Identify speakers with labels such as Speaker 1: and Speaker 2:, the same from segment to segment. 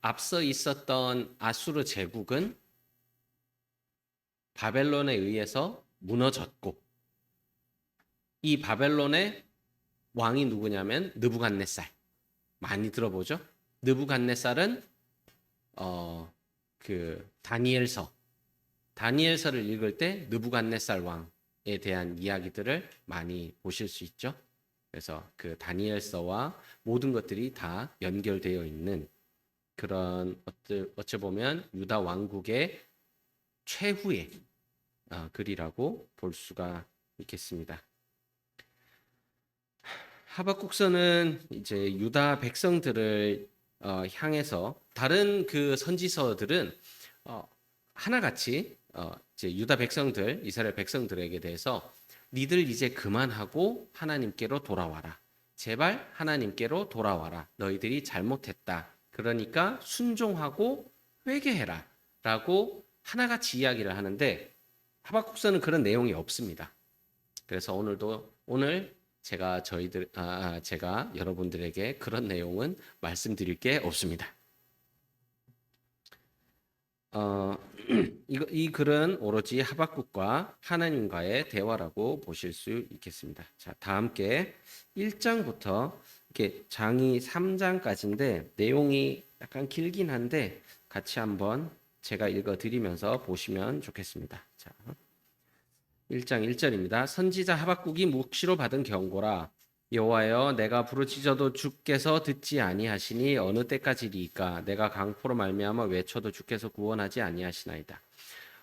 Speaker 1: 앞서 있었던 아수르 제국은 바벨론에 의해서 무너졌고, 이 바벨론의 왕이 누구냐면 느부갓네살. 많이 들어보죠? 느부갓네살은 다니엘서를 읽을 때 느부갓네살 왕에 대한 이야기들을 많이 보실 수 있죠. 그래서 그 다니엘서와 모든 것들이 다 연결되어 있는 그런 어찌 보면 유다 왕국의 최후의 글이라고 볼 수가 있겠습니다. 하박국서는 이제 유다 백성들을 향해서 다른 그 선지서들은 하나같이 이제 유다 백성들, 이스라엘 백성들에게 대해서 니들 이제 그만하고 하나님께로 돌아와라. 제발 하나님께로 돌아와라. 너희들이 잘못했다. 그러니까 순종하고 회개해라. 라고 하나같이 이야기를 하는데 하박국서는 그런 내용이 없습니다. 그래서 오늘 제가 여러분들에게 그런 내용은 말씀드릴 게 없습니다. 이 글은 오로지 하박국과 하나님과의 대화라고 보실 수 있겠습니다. 자, 다 함께 1장부터 이렇게 장이 3장까지인데 내용이 약간 길긴 한데 같이 한번 제가 읽어드리면서 보시면 좋겠습니다. 자, 1장 1절입니다. 선지자 하박국이 묵시로 받은 경고라. 여호와여, 내가 부르짖어도 주께서 듣지 아니하시니 어느 때까지리이까? 내가 강포로 말미암아 외쳐도 주께서 구원하지 아니하시나이다.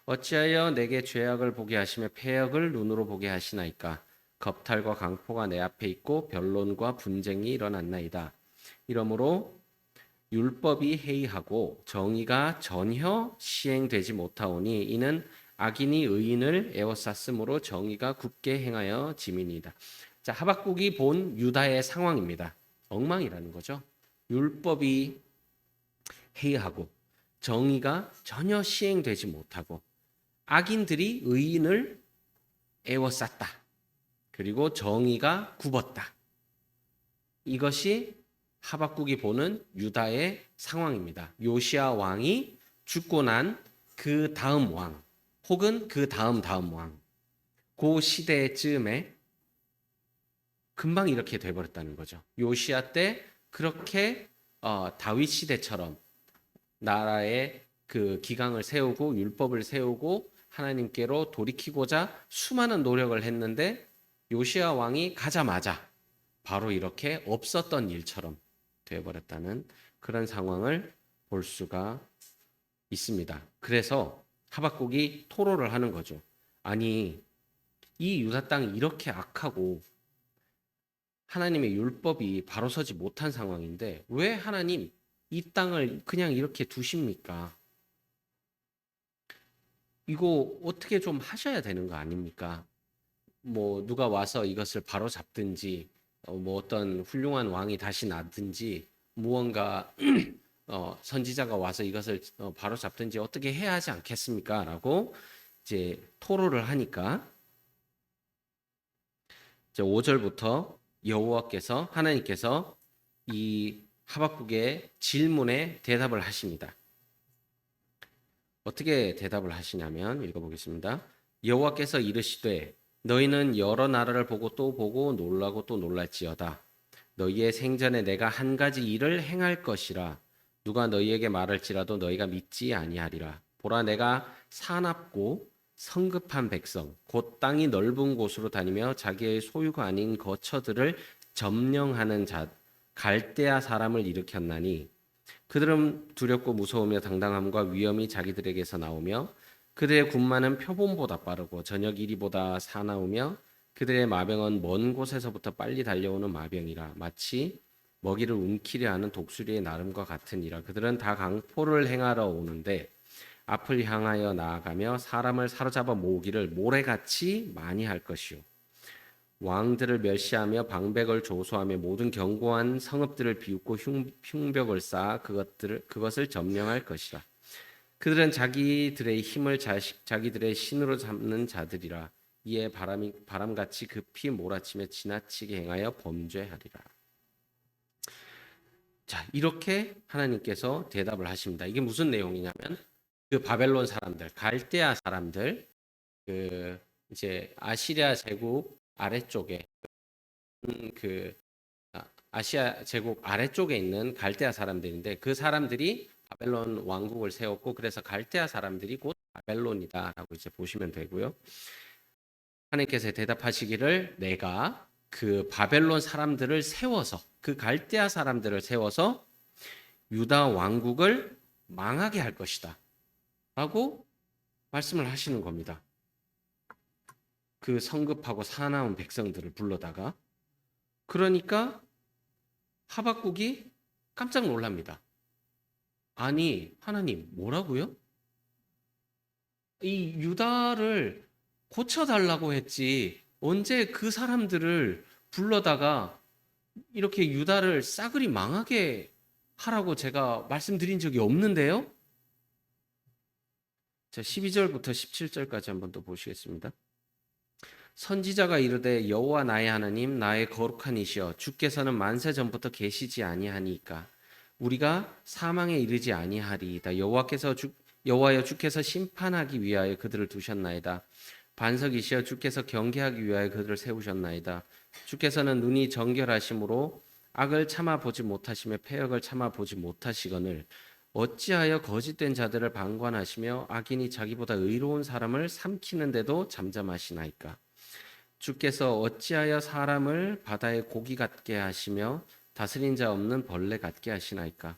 Speaker 1: 어찌하여 내게 죄악을 보게 하시며 패역을 눈으로 보게 하시나이까? 겁탈과 강포가 내 앞에 있고 변론과 분쟁이 일어났나이다. 이러므로 율법이 해이하고 정의가 전혀 시행되지 못하오니 이는 악인이 의인을 에워쌌으므로 정의가 굳게 행하여 짐이니이다. 자, 하박국이 본 유다의 상황입니다. 엉망이라는 거죠. 율법이 해이하고 정의가 전혀 시행되지 못하고 악인들이 의인을 에워쌌다. 그리고 정의가 굽었다. 이것이 하박국이 보는 유다의 상황입니다. 요시야 왕이 죽고 난 그 다음 왕 혹은 그 다음 왕, 그 시대쯤에 금방 이렇게 돼버렸다는 거죠. 요시야 때 그렇게 다윗 시대처럼 나라의 그 기강을 세우고 율법을 세우고 하나님께로 돌이키고자 수많은 노력을 했는데 요시야 왕이 가자마자 바로 이렇게 없었던 일처럼 되어버렸다는 그런 상황을 볼 수가 있습니다. 그래서 하박국이 토로를 하는 거죠. 아니, 이 유다 땅이 이렇게 악하고 하나님의 율법이 바로 서지 못한 상황인데 왜 하나님 이 땅을 그냥 이렇게 두십니까? 이거 어떻게 좀 하셔야 되는 거 아닙니까? 뭐 누가 와서 이것을 바로 잡든지 뭐 어떤 훌륭한 왕이 다시 나든지 무언가 선지자가 와서 이것을 바로 잡든지 어떻게 해야 하지 않겠습니까? 라고 이제 토로를 하니까 이제 5절부터 여호와께서 하나님께서 이 하박국의 질문에 대답을 하십니다. 어떻게 대답을 하시냐면 읽어보겠습니다. 여호와께서 이르시되 너희는 여러 나라를 보고 또 보고 놀라고 또 놀랄지어다. 너희의 생전에 내가 한 가지 일을 행할 것이라. 누가 너희에게 말할지라도 너희가 믿지 아니하리라. 보라, 내가 사납고 성급한 백성 곧 땅이 넓은 곳으로 다니며 자기의 소유가 아닌 거처들을 점령하는 자 갈대아 사람을 일으켰나니 그들은 두렵고 무서우며 당당함과 위엄이 자기들에게서 나오며 그들의 군마는 표범보다 빠르고 저녁 이리보다 사나우며 그들의 마병은 먼 곳에서부터 빨리 달려오는 마병이라 마치 먹이를 움키려 하는 독수리의 나름과 같으니라. 그들은 다 강포를 행하러 오는데 앞을 향하여 나아가며 사람을 사로잡아 모으기를 모래같이 많이 할 것이요 왕들을 멸시하며 방백을 조소하며 모든 견고한 성읍들을 비웃고 흉벽을 쌓아 그것을 점령할 것이라. 그들은 자기들의 힘을 자기들의 신으로 삼는 자들이라. 이에 바람같이 급히 몰아치며 지나치게 행하여 범죄하리라. 자, 이렇게 하나님께서 대답을 하십니다. 이게 무슨 내용이냐면 그 바벨론 사람들, 갈대아 사람들, 그 이제 아시리아 제국 아래쪽에 그 아시아 제국 아래쪽에 있는 갈대아 사람들인데 그 사람들이 바벨론 왕국을 세웠고 그래서 갈대아 사람들이 곧 바벨론이다라고 이제 보시면 되고요. 하나님께서 대답하시기를 내가 그 바벨론 사람들을 세워서 그 갈대아 사람들을 세워서 유다 왕국을 망하게 할 것이다 라고 말씀을 하시는 겁니다. 그 성급하고 사나운 백성들을 불러다가 그러니까 하박국이 깜짝 놀랍니다. 아니 하나님 뭐라고요? 이 유다를 고쳐달라고 했지 언제 그 사람들을 불러다가 이렇게 유다를 싸그리 망하게 하라고 제가 말씀드린 적이 없는데요. 자, 12절부터 17절까지 한번 또 보시겠습니다. 선지자가 이르되 여호와 나의 하나님 나의 거룩한 이시여 주께서는 만세 전부터 계시지 아니하니까 우리가 사망에 이르지 아니하리이다. 여호와여 주께서 심판하기 위하여 그들을 두셨나이다. 반석이시여 주께서 경계하기 위하여 그들을 세우셨나이다. 주께서는 눈이 정결하심으로 악을 참아 보지 못하시며 패역을 참아 보지 못하시거늘 어찌하여 거짓된 자들을 방관하시며 악인이 자기보다 의로운 사람을 삼키는데도 잠잠하시나이까. 주께서 어찌하여 사람을 바다의 고기 같게 하시며 다스린 자 없는 벌레 같게 하시나이까.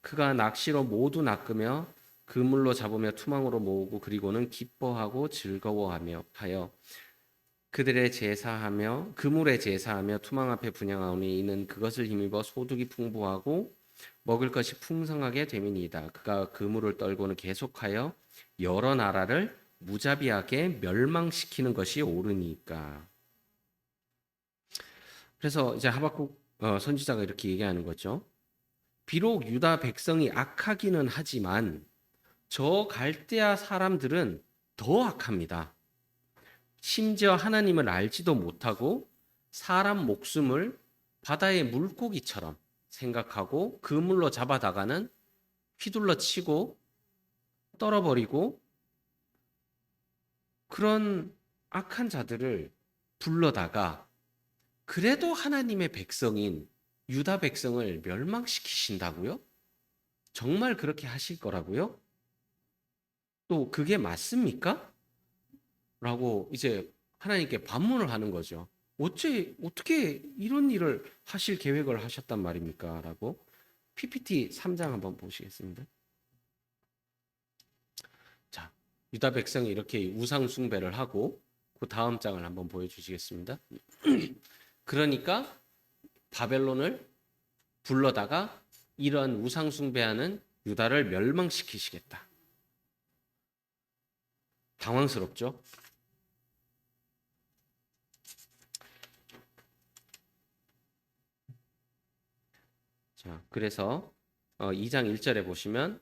Speaker 1: 그가 낚시로 모두 낚으며 그물로 잡으며 투망으로 모으고 그리고는 기뻐하고 즐거워하며 하여 그들의 제사하며 그물에 제사하며 투망 앞에 분향하오니 이는 그것을 힘입어 소득이 풍부하고 먹을 것이 풍성하게 됨이니이다. 그가 그물을 떨고는 계속하여 여러 나라를 무자비하게 멸망시키는 것이 옳으니까. 그래서 이제 하박국 선지자가 이렇게 얘기하는 거죠. 비록 유다 백성이 악하기는 하지만 저 갈대아 사람들은 더 악합니다. 심지어 하나님을 알지도 못하고 사람 목숨을 바다의 물고기처럼 생각하고 그물로 잡아다가는 휘둘러 치고 떨어버리고 그런 악한 자들을 불러다가 그래도 하나님의 백성인 유다 백성을 멸망시키신다고요? 정말 그렇게 하실 거라고요? 또 그게 맞습니까? 라고 이제 하나님께 반문을 하는 거죠. 어떻게 이런 일을 하실 계획을 하셨단 말입니까? 라고 PPT 3장 한번 보시겠습니다. 자, 유다 백성이 이렇게 우상 숭배를 하고 그 다음 장을 한번 보여주시겠습니다. 그러니까 바벨론을 불러다가 이런 우상 숭배하는 유다를 멸망시키시겠다. 당황스럽죠? 자, 그래서 2장 1절에 보시면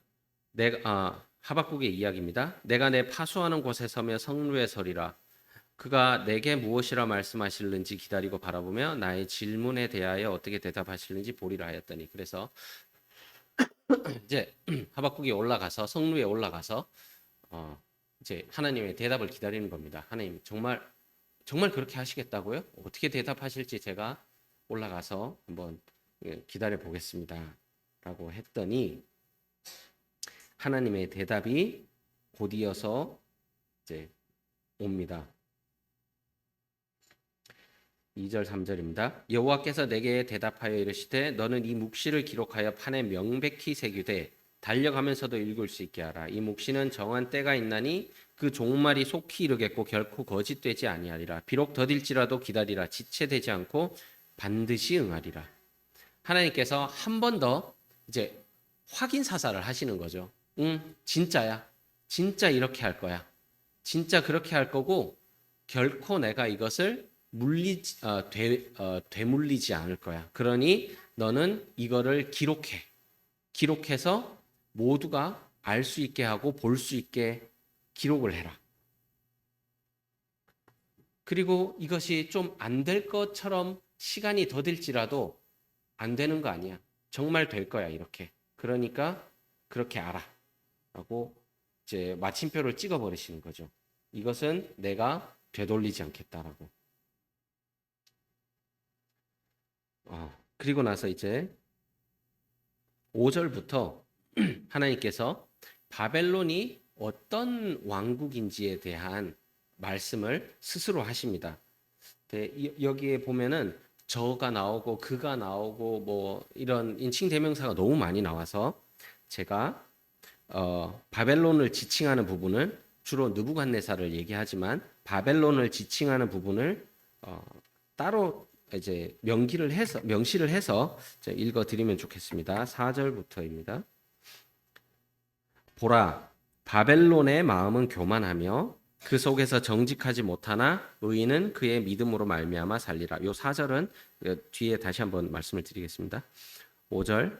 Speaker 1: 하박국의 이야기입니다. 내가 내 파수하는 곳에 서며 성루에 서리라. 그가 내게 무엇이라 말씀하실는지 기다리고 바라보며 나의 질문에 대하여 어떻게 대답하실는지 보리라 하였더니 그래서 이제 하박국이 올라가서 성루에 올라가서 이제 하나님의 대답을 기다리는 겁니다. 하나님 정말 그렇게 하시겠다고요? 어떻게 대답하실지 제가 올라가서 한번 기다려 보겠습니다라고 했더니 하나님의 대답이 곧이어서 이제 옵니다. 2절 3절입니다. 여호와께서 내게 대답하여 이르시되 너는 이 묵시를 기록하여 판에 명백히 새기되 달려가면서도 읽을 수 있게 하라. 이 묵시는 정한 때가 있나니 그 종말이 속히 이르겠고 결코 거짓되지 아니하리라. 비록 더딜지라도 기다리라. 지체되지 않고 반드시 응하리라. 하나님께서 한 번 더 이제 확인 사살을 하시는 거죠. 진짜야. 진짜 이렇게 할 거야. 진짜 그렇게 할 거고 결코 내가 이것을 되물리지 않을 거야. 그러니 너는 이거를 기록해서 모두가 알 수 있게 하고 볼 수 있게 기록을 해라. 그리고 이것이 좀 안 될 것처럼 시간이 더딜지라도 안 되는 거 아니야. 정말 될 거야 이렇게. 그러니까 그렇게 알아라고 이제 마침표를 찍어 버리시는 거죠. 이것은 내가 되돌리지 않겠다라고. 그리고 나서 이제 5절부터 하나님께서 바벨론이 어떤 왕국인지에 대한 말씀을 스스로 하십니다. 여기에 보면은 저가 나오고 그가 나오고 뭐 이런 인칭 대명사가 너무 많이 나와서 제가 바벨론을 지칭하는 부분을 주로 느부갓네살을 얘기하지만 바벨론을 지칭하는 부분을 따로 이제 명시를 해서 읽어 드리면 좋겠습니다. 4절부터입니다. 보라, 바벨론의 마음은 교만하며 그 속에서 정직하지 못하나 의인은 그의 믿음으로 말미암아 살리라. 요 4절은 뒤에 다시 한번 말씀을 드리겠습니다. 5절,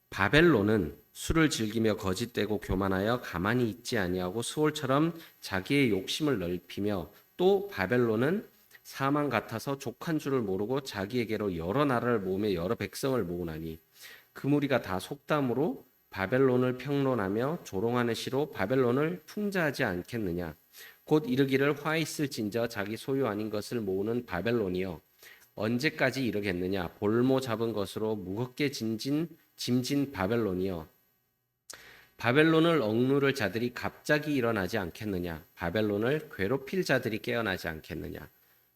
Speaker 1: 바벨론은 술을 즐기며 거짓되고 교만하여 가만히 있지 아니하고 수월처럼 자기의 욕심을 넓히며 또 바벨론은 사망 같아서 족한 줄을 모르고 자기에게로 여러 나라를 모으며 여러 백성을 모으나니 그 무리가 다 속담으로 바벨론을 평론하며 조롱하는 시로 바벨론을 풍자하지 않겠느냐. 곧 이르기를 화 있을진저 자기 소유 아닌 것을 모으는 바벨론이여 언제까지 이르겠느냐. 볼모 잡은 것으로 무겁게 짐진 바벨론이여 바벨론을 억누를 자들이 갑자기 일어나지 않겠느냐. 바벨론을 괴롭힐 자들이 깨어나지 않겠느냐.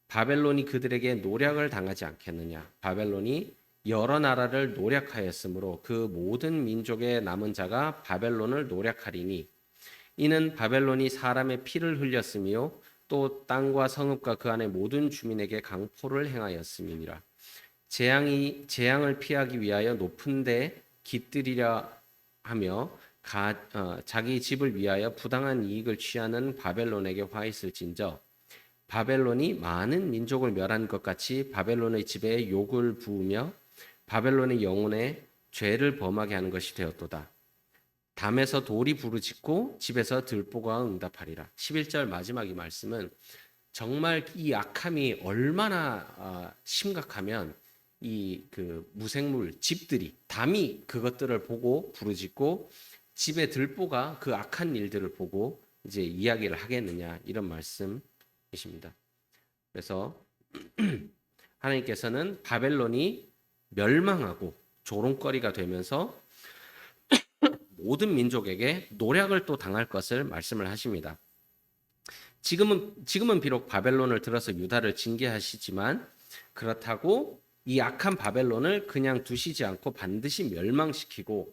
Speaker 1: 바벨론이 그들에게 노략을 당하지 않겠느냐. 바벨론이 여러 나라를 노략하였으므로 그 모든 민족의 남은 자가 바벨론을 노략하리니 이는 바벨론이 사람의 피를 흘렸으며 또 땅과 성읍과 그 안의 모든 주민에게 강포를 행하였음이니라. 재앙을 피하기 위하여 높은 데 깃들이려 하며 자기 집을 위하여 부당한 이익을 취하는 바벨론에게 화 있을진저 바벨론이 많은 민족을 멸한 것 같이 바벨론의 집에 욕을 부으며 바벨론의 영혼에 죄를 범하게 하는 것이 되었도다. 담에서 돌이 부르짖고 집에서 들보가 응답하리라. 11절 마지막 이 말씀은 정말 이 악함이 얼마나 심각하면 이 그 무생물 집들이 담이 그것들을 보고 부르짖고 집의 들보가 그 악한 일들을 보고 이제 이야기를 하겠느냐 이런 말씀이십니다. 그래서 하나님께서는 바벨론이 멸망하고 조롱거리가 되면서 모든 민족에게 노략을 또 당할 것을 말씀을 하십니다. 지금은 비록 바벨론을 들어서 유다를 징계하시지만 그렇다고 이 악한 바벨론을 그냥 두시지 않고 반드시 멸망시키고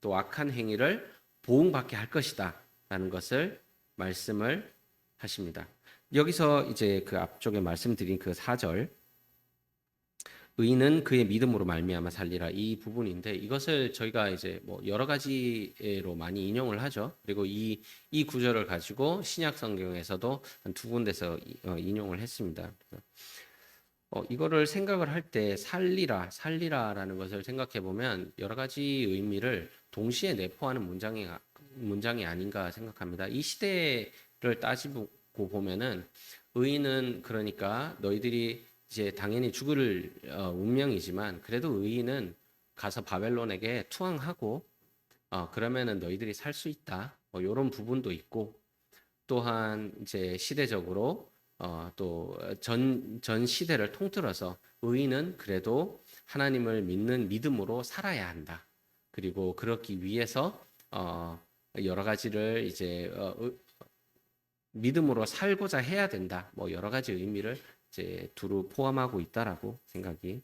Speaker 1: 또 악한 행위를 보응받게 할 것이다라는 것을 말씀을 하십니다. 여기서 이제 그 앞쪽에 말씀드린 그 4절 의인은 그의 믿음으로 말미암아 살리라 이 부분인데 이것을 저희가 이제 뭐 여러 가지로 많이 인용을 하죠. 그리고 이 구절을 가지고 신약 성경에서도 한 두 군데서 인용을 했습니다. 이거를 생각을 할 때 살리라라는 것을 생각해 보면 여러 가지 의미를 동시에 내포하는 문장이 아닌가 생각합니다. 이 시대를 따지고 보면은 의인은 그러니까 너희들이 이제 당연히 죽을 운명이지만 그래도 의인은 가서 바벨론에게 투항하고 그러면은 너희들이 살 수 있다. 뭐 이런 부분도 있고 또한 이제 시대적으로 또 전 시대를 통틀어서 의인은 그래도 하나님을 믿는 믿음으로 살아야 한다. 그리고 그렇기 위해서 여러 가지를 이제 믿음으로 살고자 해야 된다. 뭐 여러 가지 의미를 이제 두루 포함하고 있다라고 생각이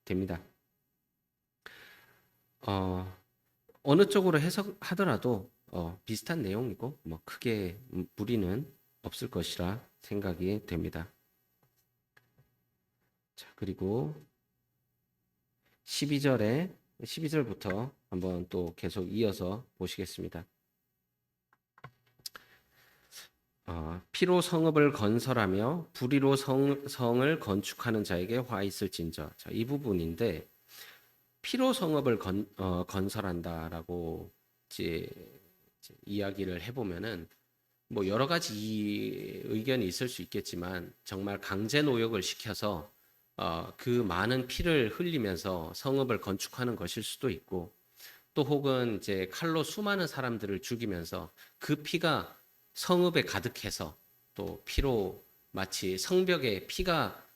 Speaker 1: 됩니다. 어느 쪽으로 해석하더라도 비슷한 내용이고 뭐 크게 무리는 없을 것이라 생각이 됩니다. 자, 그리고 12절부터 한번 또 계속 이어서 보시겠습니다. 피로 성읍을 건설하며 불의로 성을 건축하는 자에게 화 있을진저. 자, 이 부분인데 피로 성읍을 건설한다라고 이제 이야기를 해보면은 뭐 여러 가지 의견이 있을 수 있겠지만 정말 강제 노역을 시켜서 그 많은 피를 흘리면서 성읍을 건축하는 것일 수도 있고 또 혹은 이제 칼로 수많은 사람들을 죽이면서 그 피가 성읍에 가득해서 또 피로 마치 성벽에 피가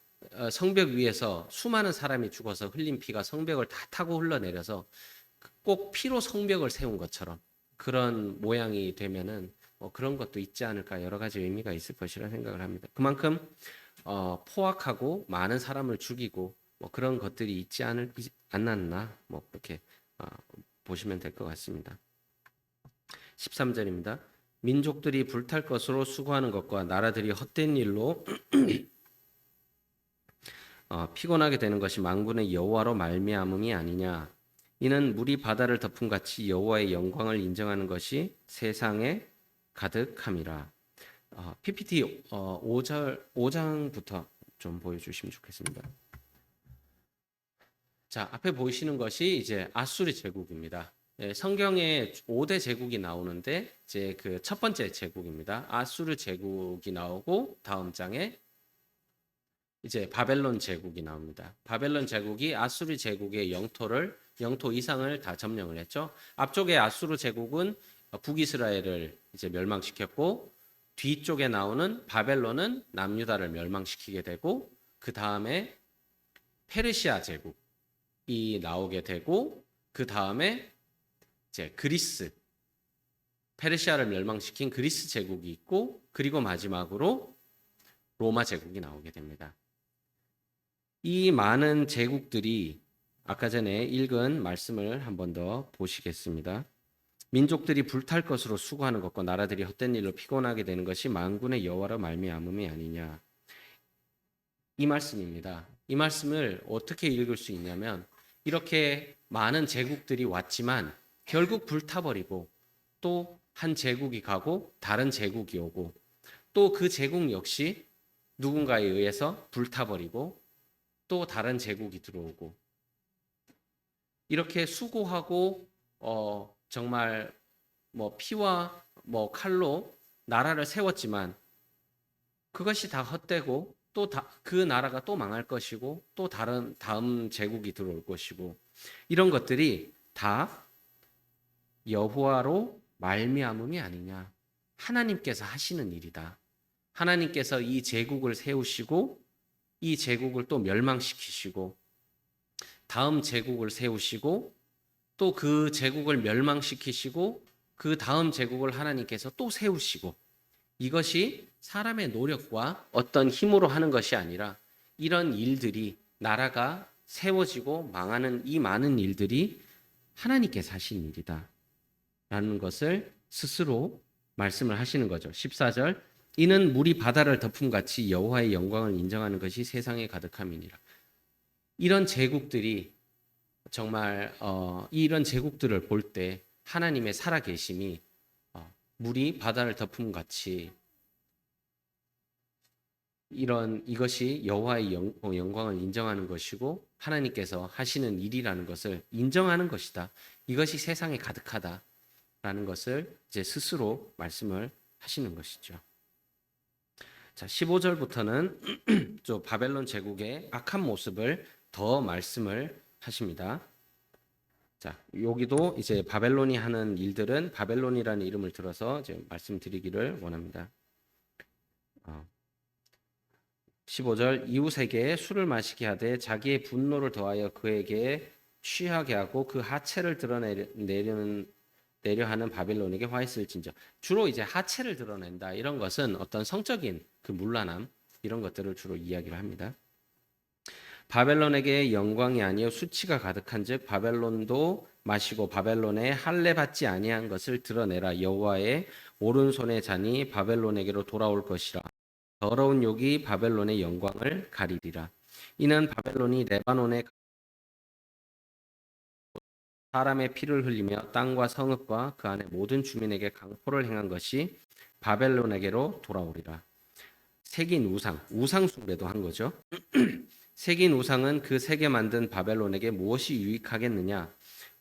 Speaker 1: 성벽 위에서 수많은 사람이 죽어서 흘린 피가 성벽을 다 타고 흘러내려서 꼭 피로 성벽을 세운 것처럼 그런 모양이 되면은 그런 것도 있지 않을까 여러 가지 의미가 있을 것이라 생각을 합니다. 그만큼 포악하고 많은 사람을 죽이고 뭐 그런 것들이 않았나 뭐 그렇게 보시면 될 것 같습니다. 13절입니다. 민족들이 불탈 것으로 수고하는 것과 나라들이 헛된 일로 피곤하게 되는 것이 만군의 여호와로 말미암음이 아니냐. 이는 물이 바다를 덮음 같이 여호와의 영광을 인정하는 것이 세상에 가득함이라. PPT 5장부터 좀 보여주시면 좋겠습니다. 자, 앞에 보이시는 것이 이제 아수르 제국입니다. 성경에 5대 제국이 나오는데 이제 그 첫 번째 제국입니다. 아수르 제국이 나오고 다음 장에 이제 바벨론 제국이 나옵니다. 바벨론 제국이 아수르 제국의 영토 이상을 다 점령을 했죠. 앞쪽에 아수르 제국은 북이스라엘을 이제 멸망시켰고 뒤쪽에 나오는 바벨론은 남유다를 멸망시키게 되고 그 다음에 페르시아 제국이 나오게 되고 그 다음에 이제 페르시아를 멸망시킨 그리스 제국이 있고 그리고 마지막으로 로마 제국이 나오게 됩니다. 이 많은 제국들이 아까 전에 읽은 말씀을 한 번 더 보시겠습니다. 민족들이 불탈 것으로 수고하는 것과 나라들이 헛된 일로 피곤하게 되는 것이 만군의 여호와로 말미암음이 아니냐. 이 말씀입니다. 이 말씀을 어떻게 읽을 수 있냐면 이렇게 많은 제국들이 왔지만 결국 불타버리고 또 한 제국이 가고 다른 제국이 오고 또 그 제국 역시 누군가에 의해서 불타버리고 또 다른 제국이 들어오고 이렇게 수고하고 정말 뭐 피와 뭐 칼로 나라를 세웠지만 그것이 다 헛되고 또 그 나라가 또 망할 것이고 또 다음 제국이 들어올 것이고 이런 것들이 다 여호와로 말미암음이 아니냐. 하나님께서 하시는 일이다. 하나님께서 이 제국을 세우시고 이 제국을 또 멸망시키시고 다음 제국을 세우시고 또 그 제국을 멸망시키시고 그 다음 제국을 하나님께서 또 세우시고 이것이 사람의 노력과 어떤 힘으로 하는 것이 아니라 이런 일들이 나라가 세워지고 망하는 이 많은 일들이 하나님께서 하신 일이다 라는 것을 스스로 말씀을 하시는 거죠. 14절 이는 물이 바다를 덮음 같이 여호와의 영광을 인정하는 것이 세상에 가득함이니라. 이런 제국들이 정말 이런 제국들을 볼 때 하나님의 살아계심이 물이 바다를 덮음 같이 이것이 여호와의 영광을 인정하는 것이고 하나님께서 하시는 일이라는 것을 인정하는 것이다. 이것이 세상에 가득하다라는 것을 이제 스스로 말씀을 하시는 것이죠. 자, 15절부터는 저 바벨론 제국의 악한 모습을 더 말씀을 하십니다. 자, 여기도 이제 바벨론이 하는 일들은 바벨론이라는 이름을 들어서 이제 말씀드리기를 원합니다. 15절 이웃에게 술을 마시게 하되 자기의 분노를 더하여 그에게 취하게 하고 그 하체를 내려 하는 바벨론에게 화 있을진저. 주로 이제 하체를 드러낸다 이런 것은 어떤 성적인 그 문란함 이런 것들을 주로 이야기를 합니다. 바벨론에게 영광이 아니요 수치가 가득한즉 바벨론도 마시고 바벨론에 할례 받지 아니한 것을 드러내라. 여호와의 오른손의 잔이 바벨론에게로 돌아올 것이라. 더러운 욕이 바벨론의 영광을 가리리라. 이는 바벨론이 레바논에 사람의 피를 흘리며 땅과 성읍과 그 안에 모든 주민에게 강포를 행한 것이 바벨론에게로 돌아오리라. 새긴 우상 숭배도 한 거죠. 새긴 우상은 그 새겨 만든 바벨론에게 무엇이 유익하겠느냐?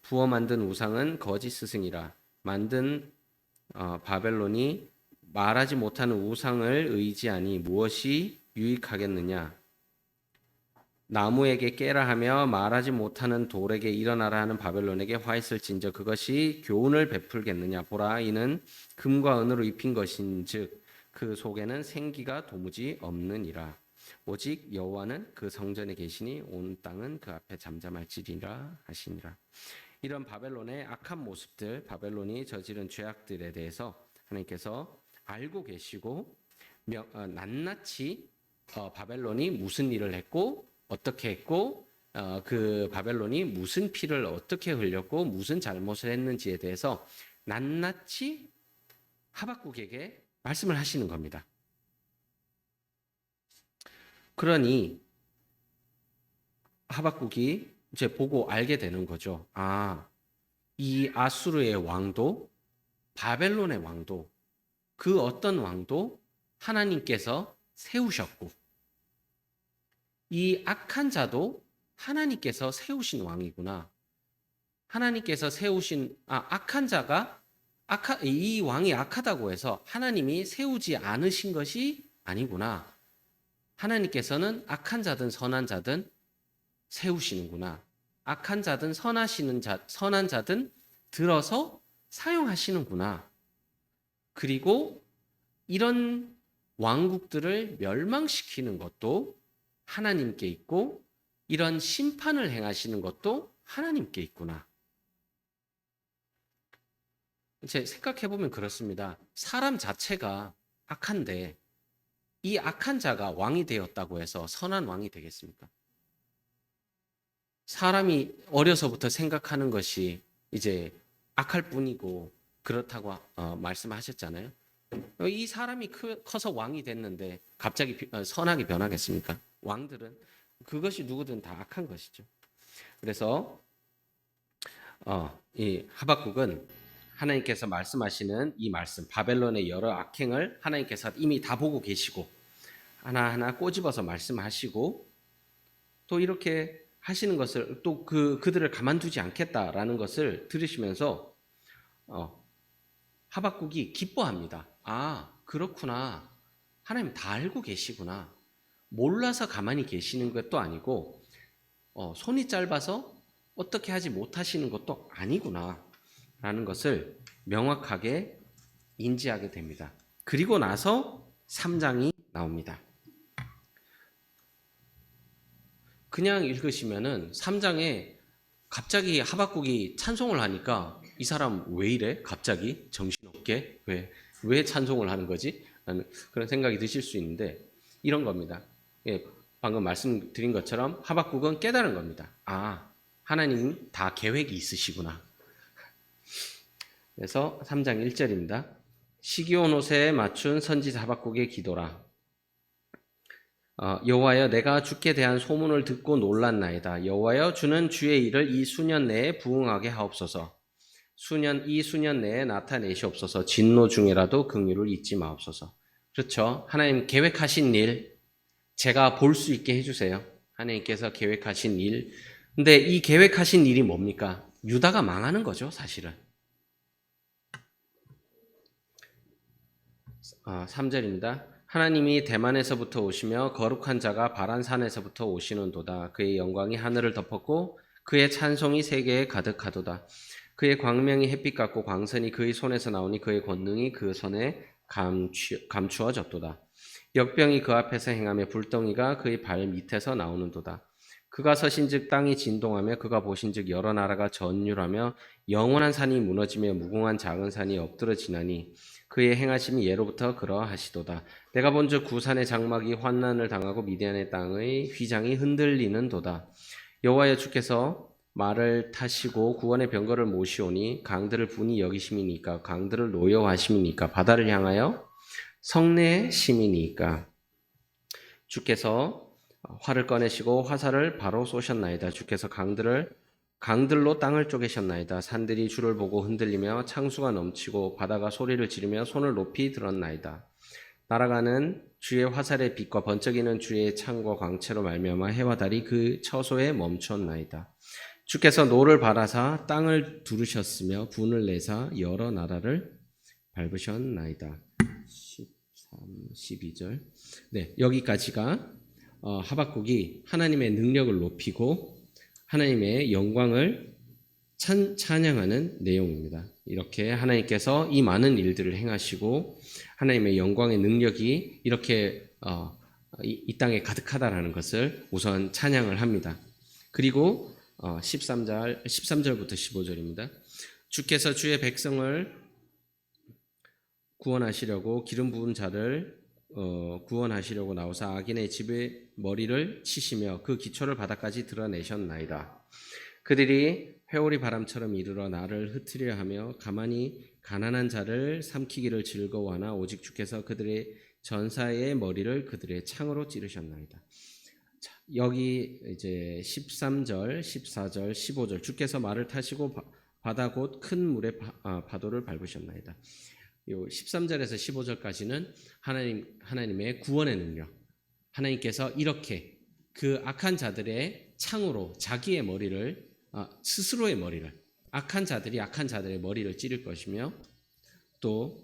Speaker 1: 부어 만든 우상은 거짓 스승이라. 만든 바벨론이 말하지 못하는 우상을 의지하니 무엇이 유익하겠느냐? 나무에게 깨라 하며 말하지 못하는 돌에게 일어나라 하는 바벨론에게 화 있을진저 그것이 교훈을 베풀겠느냐 보라 이는 금과 은으로 입힌 것인즉 그 속에는 생기가 도무지 없느니라 오직 여호와는 그 성전에 계시니 온 땅은 그 앞에 잠잠할지니라 하시니라. 이런 바벨론의 악한 모습들, 바벨론이 저지른 죄악들에 대해서 하나님께서 알고 계시고 낱낱이 바벨론이 무슨 일을 했고 어떻게 했고 그 바벨론이 무슨 피를 어떻게 흘렸고 무슨 잘못을 했는지에 대해서 낱낱이 하박국에게 말씀을 하시는 겁니다. 그러니 하박국이 이제 보고 알게 되는 거죠. 아, 이 아수르의 왕도 바벨론의 왕도 그 어떤 왕도 하나님께서 세우셨고 이 악한 자도 하나님께서 세우신 왕이구나. 하나님께서 세우신 악한 자가 이 왕이 악하다고 해서 하나님이 세우지 않으신 것이 아니구나. 하나님께서는 악한 자든 선한 자든 세우시는구나. 악한 자든 선한 자든 들어서 사용하시는구나. 그리고 이런 왕국들을 멸망시키는 것도 하나님께 있고 이런 심판을 행하시는 것도 하나님께 있구나. 이제 생각해 보면 그렇습니다. 사람 자체가 악한데 이 악한 자가 왕이 되었다고 해서 선한 왕이 되겠습니까? 사람이 어려서부터 생각하는 것이 이제 악할 뿐이고 그렇다고 말씀하셨잖아요. 이 사람이 커서 왕이 됐는데 갑자기 선하게 변하겠습니까? 왕들은 그것이 누구든 다 악한 것이죠. 그래서 이 하박국은 하나님께서 말씀하시는 이 말씀 바벨론의 여러 악행을 하나님께서 이미 다 보고 계시고 하나하나 꼬집어서 말씀하시고 또 이렇게 하시는 것을 또 그들을 가만두지 않겠다라는 것을 들으시면서 하박국이 기뻐합니다. 아, 그렇구나. 하나님 다 알고 계시구나. 몰라서 가만히 계시는 것도 아니고 손이 짧아서 어떻게 하지 못하시는 것도 아니구나 라는 것을 명확하게 인지하게 됩니다. 그리고 나서 3장이 나옵니다. 그냥 읽으시면은 3장에 갑자기 하박국이 찬송을 하니까 이 사람 왜 이래? 갑자기 정신없게 왜 찬송을 하는 거지? 라는 그런 생각이 드실 수 있는데 이런 겁니다. 예, 방금 말씀드린 것처럼 하박국은 깨달은 겁니다. 아, 하나님 다 계획이 있으시구나. 그래서 3장 1절입니다. 시기온 옷에 맞춘 선지자 하박국의 기도라. 여호와여 내가 주께 대한 소문을 듣고 놀랐나이다. 여호와여 주는 주의 일을 이 수년 내에 부응하게 하옵소서. 이 수년 내에 나타내시옵소서. 진노 중에라도 긍휼을 잊지 마옵소서. 그렇죠. 하나님 계획하신 일 제가 볼 수 있게 해주세요. 하나님께서 계획하신 일. 근데 이 계획하신 일이 뭡니까? 유다가 망하는 거죠, 사실은. 3절입니다. 하나님이 대만에서부터 오시며 거룩한 자가 바란산에서부터 오시는도다. 그의 영광이 하늘을 덮었고 그의 찬송이 세계에 가득하도다. 그의 광명이 햇빛 같고 광선이 그의 손에서 나오니 그의 권능이 그 손에 감추어졌도다. 역병이 그 앞에서 행하며 불덩이가 그의 발 밑에서 나오는도다. 그가 서신즉 땅이 진동하며 그가 보신즉 여러 나라가 전율하며 영원한 산이 무너지며 무궁한 작은 산이 엎드러지나니 그의 행하심이 예로부터 그러하시도다. 내가 본즉 구산의 장막이 환난을 당하고 미디안의 땅의 휘장이 흔들리는도다. 여호와여 주께서 말을 타시고 구원의 병거를 모시오니 강들을 분이 여기심이니까 강들을 노여하심이니까 바다를 향하여 성내심이니까 주께서 활을 꺼내시고 화살을 바로 쏘셨나이다. 주께서 강들로 땅을 쪼개셨나이다. 산들이 주를 보고 흔들리며 창수가 넘치고 바다가 소리를 지르며 손을 높이 들었나이다. 날아가는 주의 화살의 빛과 번쩍이는 주의 창과 광채로 말미암아 해와 달이 그 처소에 멈췄나이다. 주께서 노를 바라사 땅을 두르셨으며 분을 내사 여러 나라를 밟으셨나이다. 13, 12절. 네, 여기까지가 하박국이 하나님의 능력을 높이고 하나님의 영광을 찬양하는 내용입니다. 이렇게 하나님께서 이 많은 일들을 행하시고 하나님의 영광의 능력이 이렇게 이 땅에 가득하다라는 것을 우선 찬양을 합니다. 그리고 13절부터 15절입니다. 주께서 주의 백성을 구원하시려고 기름 부은 자를 구원하시려고 나오사 악인의 집의 머리를 치시며 그 기초를 바닥까지 드러내셨나이다. 그들이 회오리 바람처럼 이르러 나를 흩으려 하며 가만히 가난한 자를 삼키기를 즐거워하나 오직 주께서 그들의 전사의 머리를 그들의 창으로 찌르셨나이다. 자, 여기 이제 13절, 14절, 15절 주께서 말을 타시고 바다 곧 큰 물의 파도를 밟으셨나이다. 요 13절에서 15절까지는 하나님의 구원의 능력. 하나님께서 이렇게 그 악한 자들의 창으로 자기의 머리를 스스로의 머리를 악한 자들의 머리를 찌를 것이며 또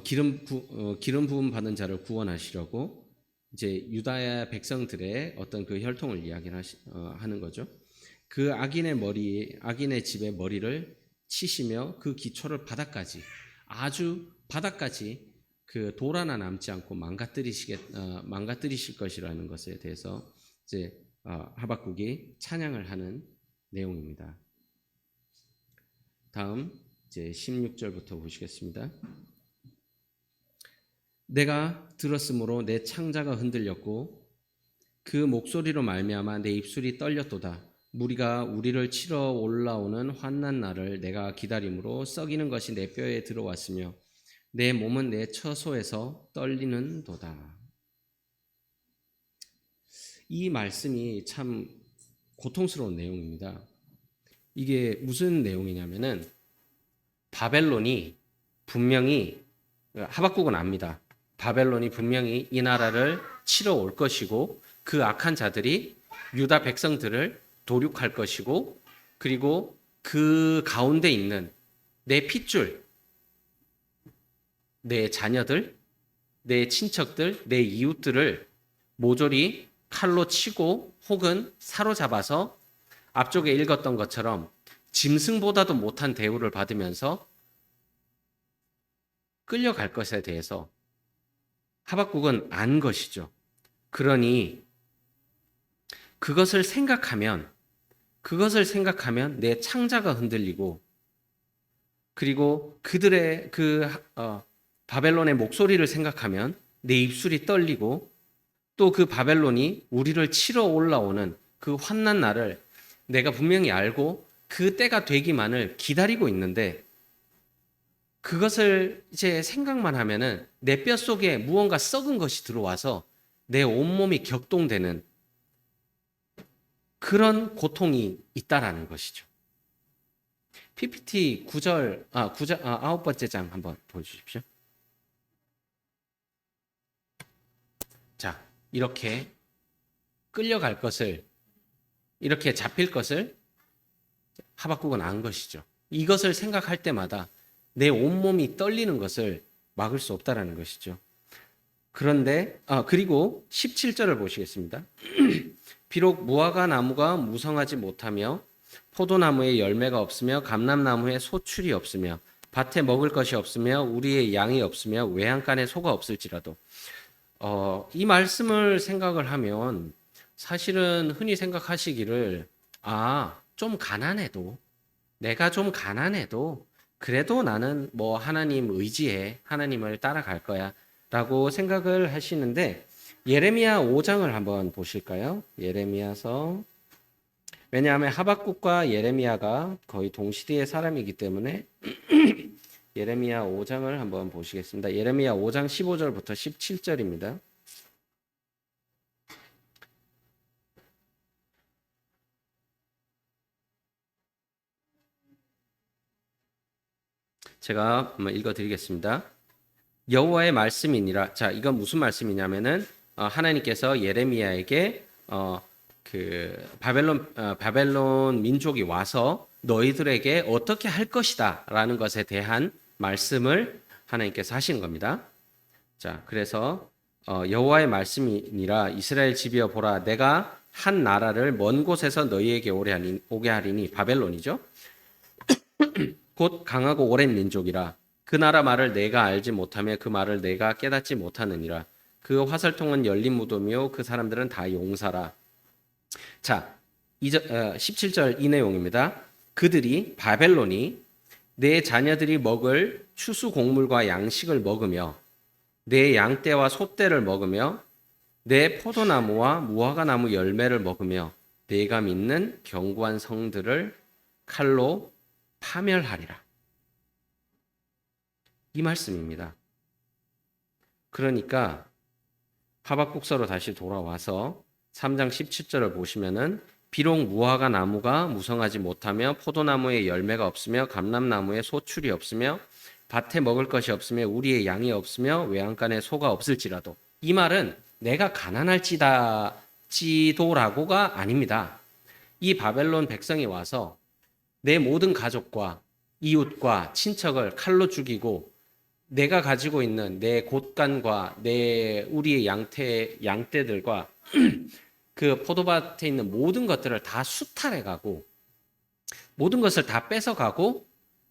Speaker 1: 기름 부음 받은 자를 구원하시려고 이제 유다의 백성들의 어떤 그 혈통을 이야기하는 거죠. 그 악인의 집의 머리를 치시며 그 기초를 아주 바닥까지 그 돌 하나 남지 않고 망가뜨리실 것이라는 것에 대해서 이제 하박국이 찬양을 하는 내용입니다. 다음 이제 16절부터 보시겠습니다. 내가 들었으므로 내 창자가 흔들렸고 그 목소리로 말미암아 내 입술이 떨렸도다. 무리가 우리를 치러 올라오는 환난 날을 내가 기다림으로 썩이는 것이 내 뼈에 들어왔으며 내 몸은 내 처소에서 떨리는도다. 이 말씀이 참 고통스러운 내용입니다. 이게 무슨 내용이냐면은 바벨론이 분명히 하박국은 압니다. 바벨론이 분명히 이 나라를 치러 올 것이고 그 악한 자들이 유다 백성들을 도륙할 것이고 그리고 그 가운데 있는 내 핏줄, 내 자녀들, 내 친척들, 내 이웃들을 모조리 칼로 치고 혹은 사로잡아서 앞쪽에 읽었던 것처럼 짐승보다도 못한 대우를 받으면서 끌려갈 것에 대해서 하박국은 안 것이죠. 그러니 그것을 생각하면 내 창자가 흔들리고 그리고 그들의 바벨론의 목소리를 생각하면 내 입술이 떨리고 또 그 바벨론이 우리를 치러 올라오는 그 환난 날을 내가 분명히 알고 그 때가 되기만을 기다리고 있는데 그것을 이제 생각만 하면은 내 뼛속에 무언가 썩은 것이 들어와서 내 온몸이 격동되는 그런 고통이 있다라는 것이죠. PPT 9번째 장 한번 보여주십시오. 자, 이렇게 끌려갈 것을, 이렇게 잡힐 것을 하박국은 안 것이죠. 이것을 생각할 때마다 내 온몸이 떨리는 것을 막을 수 없다라는 것이죠. 그런데 그리고 17절을 보시겠습니다. 비록 무화과 나무가 무성하지 못하며 포도나무에 열매가 없으며 감람나무에 소출이 없으며 밭에 먹을 것이 없으며 우리의 양이 없으며 외양간에 소가 없을지라도 이 말씀을 생각을 하면 사실은 흔히 생각하시기를 좀 가난해도 내가 좀 가난해도 그래도 나는 뭐 하나님 의지에 하나님을 따라갈 거야 라고 생각을 하시는데 예레미야 5장을 한번 보실까요? 예레미야서 왜냐하면 하박국과 예레미야가 거의 동시대의 사람이기 때문에 예레미야 5장을 한번 보시겠습니다. 예레미야 5장 15절부터 17절입니다. 제가 한번 읽어드리겠습니다. 여호와의 말씀이니라. 자, 이건 무슨 말씀이냐면은 하나님께서 예레미야에게 그 바벨론 민족이 와서 너희들에게 어떻게 할 것이다라는 것에 대한 말씀을 하나님께서 하신 겁니다. 자, 그래서 여호와의 말씀이니라. 이스라엘 집이여 보라, 내가 한 나라를 먼 곳에서 너희에게 오게 하리니, 바벨론이죠. 곧 강하고 오랜 민족이라. 그 나라 말을 내가 알지 못하며 그 말을 내가 깨닫지 못하느니라. 그 화살통은 열린 무덤이요 그 사람들은 다 용사라. 자, 17절 이 내용입니다. 그들이, 바벨론이 내 자녀들이 먹을 추수 곡물과 양식을 먹으며 내 양떼와 소떼를 먹으며 내 포도나무와 무화과나무 열매를 먹으며 내가 믿는 견고한 성들을 칼로 파멸하리라. 이 말씀입니다. 그러니까 하박국서로 다시 돌아와서 3장 17절을 보시면은 비록 무화과 나무가 무성하지 못하며 포도나무에 열매가 없으며 감람나무에 소출이 없으며 밭에 먹을 것이 없으며 우리의 양이 없으며 외양간에 소가 없을지라도, 이 말은 내가 가난할지도라고가 아닙니다. 이 바벨론 백성이 와서 내 모든 가족과 이웃과 친척을 칼로 죽이고 내가 가지고 있는 내 곳간과 우리의 양떼들과 그 포도밭에 있는 모든 것들을 다 수탈해 가고 모든 것을 다 뺏어 가고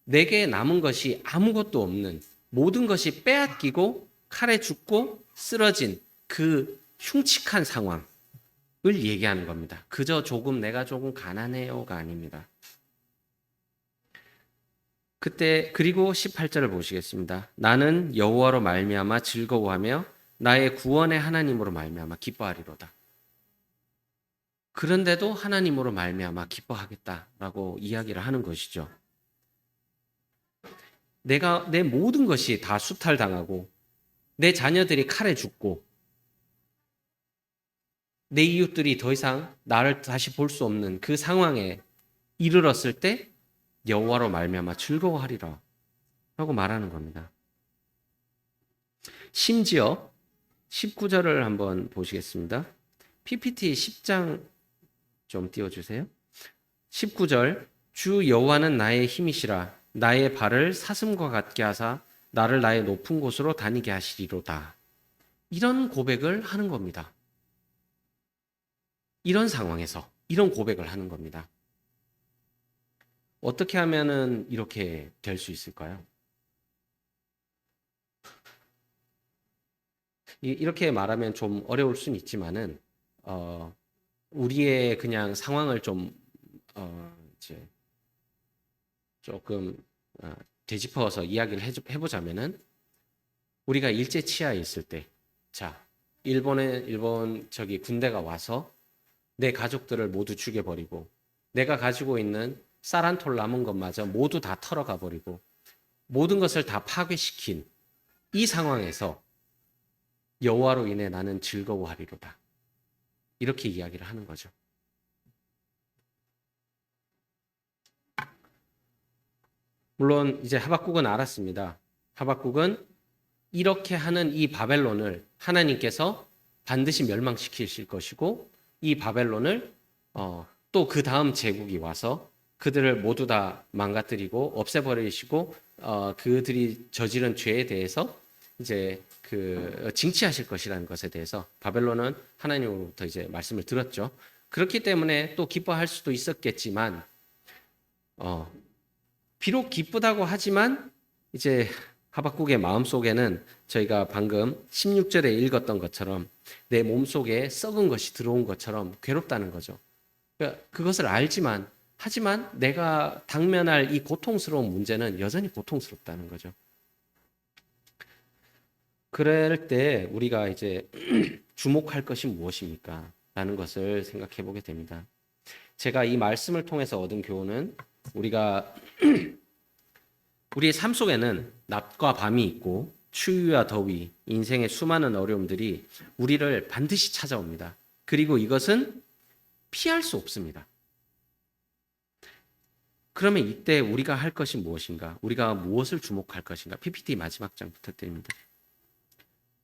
Speaker 1: 내게 남은 것이 아무것도 없는, 모든 것이 빼앗기고 칼에 죽고 쓰러진 그 흉측한 상황을 얘기하는 겁니다. 그저 내가 조금 가난해요가 아닙니다. 그때 그리고 18절을 보시겠습니다. 나는 여호와로 말미암아 즐거워하며 나의 구원의 하나님으로 말미암아 기뻐하리로다. 그런데도 하나님으로 말미암아 기뻐하겠다라고 이야기를 하는 것이죠. 내 모든 것이 다 수탈당하고 내 자녀들이 칼에 죽고 내 이웃들이 더 이상 나를 다시 볼 수 없는 그 상황에 이르렀을 때 여호와로 말미암아 즐거워하리라 라고 말하는 겁니다. 심지어 19절을 한번 보시겠습니다. PPT 10장 좀 띄워주세요. 19절, 주 여호와는 나의 힘이시라. 나의 발을 사슴과 같게 하사 나를 나의 높은 곳으로 다니게 하시리로다. 이런 고백을 하는 겁니다. 이런 상황에서 이런 고백을 하는 겁니다. 어떻게 하면은 이렇게 될 수 있을까요? 이렇게 말하면 좀 어려울 수는 있지만은 우리의 그냥 상황을 좀 이제 조금 되짚어서 이야기를 해보자면은, 우리가 일제 치하에 있을 때, 자, 일본 군대가 와서 내 가족들을 모두 죽여버리고 내가 가지고 있는 쌀 한 톨 남은 것마저 모두 다 털어가 버리고 모든 것을 다 파괴시킨 이 상황에서 여호와로 인해 나는 즐거워하리로다. 이렇게 이야기를 하는 거죠. 물론 이제 하박국은 알았습니다. 하박국은 이렇게 하는 이 바벨론을 하나님께서 반드시 멸망시키실 것이고, 이 바벨론을 또 그 다음 제국이 와서 그들을 모두 다 망가뜨리고 없애버리시고 그들이 저지른 죄에 대해서 이제 징치하실 것이라는 것에 대해서 바벨론은 하나님으로부터 이제 말씀을 들었죠. 그렇기 때문에 또 기뻐할 수도 있었겠지만, 비록 기쁘다고 하지만 이제 하박국의 마음속에는 저희가 방금 16절에 읽었던 것처럼 내 몸속에 썩은 것이 들어온 것처럼 괴롭다는 거죠. 그러니까 그것을 알지만, 하지만 내가 당면할 이 고통스러운 문제는 여전히 고통스럽다는 거죠. 그럴 때 우리가 이제 주목할 것이 무엇입니까? 라는 것을 생각해 보게 됩니다. 제가 이 말씀을 통해서 얻은 교훈은, 우리의 삶 속에는 낮과 밤이 있고 추위와 더위, 인생의 수많은 어려움들이 우리를 반드시 찾아옵니다. 그리고 이것은 피할 수 없습니다. 그러면 이때 우리가 할 것이 무엇인가? 우리가 무엇을 주목할 것인가? PPT 마지막 장 부탁드립니다.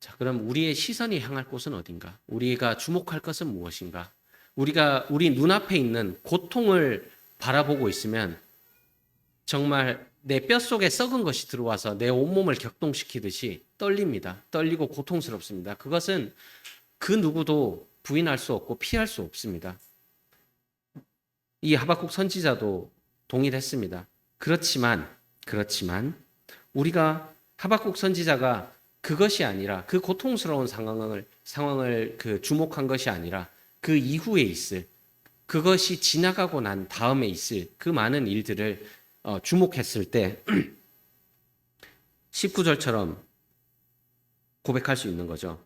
Speaker 1: 자, 그럼 우리의 시선이 향할 곳은 어딘가? 우리가 주목할 것은 무엇인가? 우리 눈앞에 있는 고통을 바라보고 있으면 정말 내 뼛속에 썩은 것이 들어와서 내 온몸을 격동시키듯이 떨립니다. 떨리고 고통스럽습니다. 그것은 그 누구도 부인할 수 없고 피할 수 없습니다. 이 하박국 선지자도 동일했습니다. 그렇지만 우리가 하박국 선지자가 그것이 아니라 그 고통스러운 상황을 주목한 것이 아니라 그 이후에 있을 그것이 지나가고 난 다음에 있을 그 많은 일들을 주목했을 때 19절처럼 고백할 수 있는 거죠.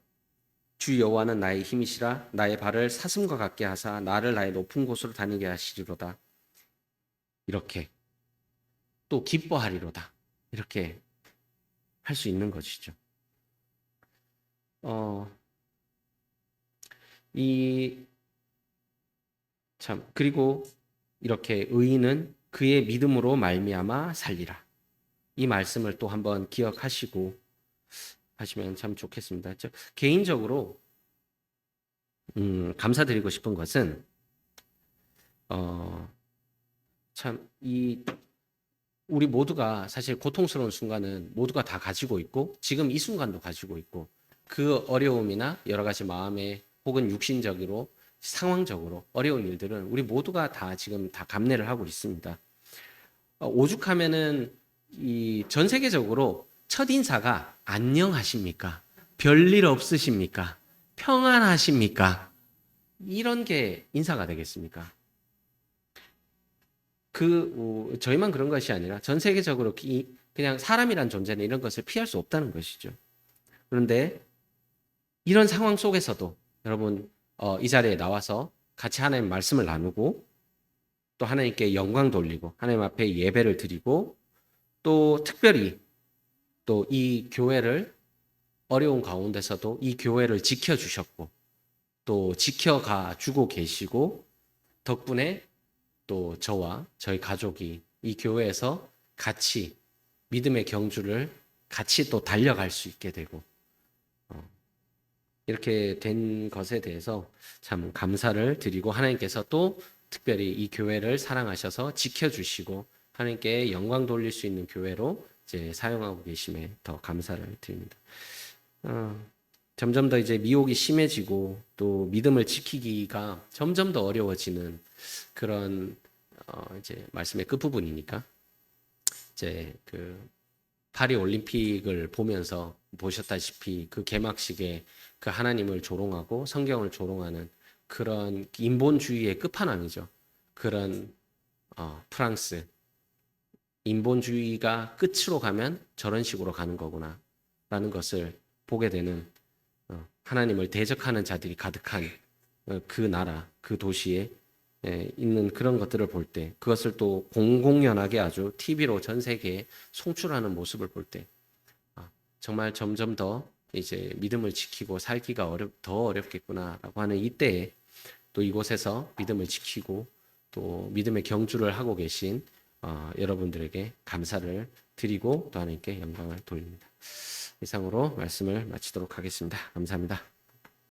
Speaker 1: 주 여호와는 나의 힘이시라 나의 발을 사슴과 같게 하사 나를 나의 높은 곳으로 다니게 하시리로다. 이렇게 또 기뻐하리로다. 이렇게 할 수 있는 것이죠. 그리고 이렇게 의인은 그의 믿음으로 말미암아 살리라. 이 말씀을 또 한번 기억하시고 하시면 참 좋겠습니다. 개인적으로 감사드리고 싶은 것은 우리 모두가 사실 고통스러운 순간은 모두가 다 가지고 있고 지금 이 순간도 가지고 있고 그 어려움이나 여러 가지 마음의 혹은 육신적으로 상황적으로 어려운 일들은 우리 모두가 다 지금 다 감내를 하고 있습니다. 오죽하면은 이 전 세계적으로 첫 인사가 안녕하십니까? 별일 없으십니까? 평안하십니까? 이런 게 인사가 되겠습니까? 저희만 그런 것이 아니라 전 세계적으로 그냥 사람이란 존재는 이런 것을 피할 수 없다는 것이죠. 그런데 이런 상황 속에서도 여러분 이 자리에 나와서 같이 하나님 말씀을 나누고 또 하나님께 영광 돌리고 하나님 앞에 예배를 드리고 또 특별히 또 이 교회를 어려운 가운데서도 이 교회를 지켜주셨고 또 지켜가 주고 계시고 덕분에 또 저와 저희 가족이 이 교회에서 같이 믿음의 경주를 같이 또 달려갈 수 있게 되고 이렇게 된 것에 대해서 참 감사를 드리고 하나님께서 또 특별히 이 교회를 사랑하셔서 지켜주시고 하나님께 영광 돌릴 수 있는 교회로 이제 사용하고 계심에 더 감사를 드립니다. 점점 더 이제 미혹이 심해지고 또 믿음을 지키기가 점점 더 어려워지는 그런 이제 말씀의 끝부분이니까 이제 그 파리 올림픽을 보면서 보셨다시피 그 개막식에 그 하나님을 조롱하고 성경을 조롱하는 그런 인본주의의 끝판왕이죠. 그런 프랑스 인본주의가 끝으로 가면 저런 식으로 가는 거구나 라는 것을 보게 되는 하나님을 대적하는 자들이 가득한 그 나라, 그 도시에 있는 그런 것들을 볼 때 그것을 또 공공연하게 아주 TV로 전 세계에 송출하는 모습을 볼 때 정말 점점 더 이제 믿음을 지키고 살기가 더 어렵겠구나라고 하는 이때에 또 이곳에서 믿음을 지키고 또 믿음의 경주를 하고 계신 여러분들에게 감사를 드리고 또 하나님께 영광을 돌립니다. 이상으로 말씀을 마치도록 하겠습니다. 감사합니다.